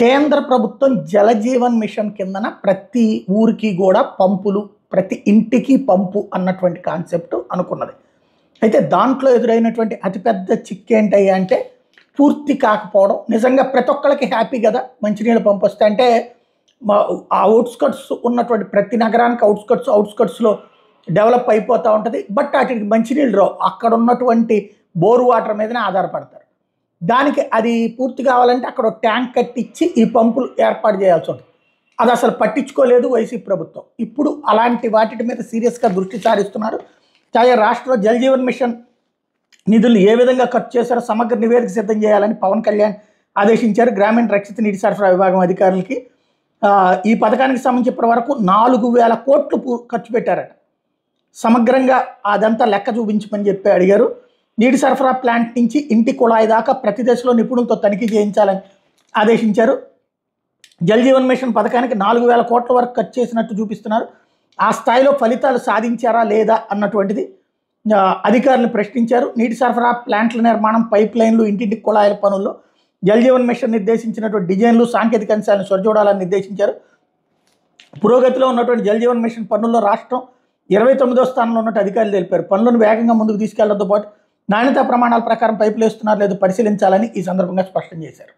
కేంద్ర ప్రభుత్వం జలజీవన్ మిషన్ కిందన ప్రతి ఊరికి కూడా పంపులు, ప్రతి ఇంటికి పంపు అన్నటువంటి కాన్సెప్ట్ అనుకున్నది. అయితే దాంట్లో ఎదురైనటువంటి అతిపెద్ద చిక్కేంటయ్యా అంటే పూర్తి కాకపోవడం. నిజంగా ప్రతి ఒక్కళ్ళకి హ్యాపీ కదా మంచినీళ్ళ పంపు వస్తే. అంటే ఆ అవుట్స్కట్స్ ఉన్నటువంటి ప్రతి నగరానికి అవుట్స్కట్స్లో డెవలప్ అయిపోతూ ఉంటుంది. బట్ వాటికి మంచినీళ్ళు రావు, అక్కడ ఉన్నటువంటి బోరు వాటర్ మీదనే ఆధారపడతారు. దానికి అది పూర్తి కావాలంటే అక్కడ ట్యాంక్ కట్టించి ఈ పంపులు ఏర్పాటు చేయాల్సి ఉంటుంది. అది అసలు పట్టించుకోలేదు వైసీపీ ప్రభుత్వం. ఇప్పుడు అలాంటి వాటి మీద సీరియస్గా దృష్టి సారిస్తున్నారు. తాజా రాష్ట్రంలో జలజీవన్ మిషన్ నిధులు ఏ విధంగా ఖర్చు చేశారో సమగ్ర నివేదిక సిద్ధం చేయాలని పవన్ కళ్యాణ్ ఆదేశించారు గ్రామీణ రక్షిత నీటి సరఫరా విభాగం అధికారులకి. ఈ పథకానికి సంబంధించి ఇప్పటి వరకు 4,000 కోట్లు ఖర్చు పెట్టారట. సమగ్రంగా అదంతా లెక్క చూపించమని చెప్పి అడిగారు. నీటి సరఫరా ప్లాంట్ నుంచి ఇంటి కుళాయి దాకా ప్రతి దశలో నిపుణులతో తనిఖీ చేయించాలని ఆదేశించారు. జలజీవన్ మిషన్ పథకానికి 4,000 కోట్ల వరకు ఖర్చు చేసినట్టు చూపిస్తున్నారు. ఆ స్థాయిలో ఫలితాలు సాధించారా లేదా అన్నటువంటిది అధికారులు ప్రశ్నించారు. నీటి సరఫరా ప్లాంట్ల నిర్మాణం, పైప్ లైన్లు, ఇంటింటి కుళాయిల పనుల్లో జలజీవన్ మిషన్ నిర్దేశించినటువంటి డిజైన్లు, సాంకేతిక అంశాలను సరిచూడాలని నిర్దేశించారు. పురోగతిలో ఉన్నటువంటి జలజీవన్ మిషన్ పనుల్లో రాష్ట్రం 29వ స్థానంలో ఉన్నట్టు అధికారులు తెలిపారు. పనులను వేగంగా ముందుకు తీసుకెళ్లడంతో పాటు నాణ్యతా ప్రమాణాల ప్రకారం పైపులు వేస్తున్నారు లేదో పరిశీలించాలని ఈ సందర్భంగా స్పష్టం చేశారు.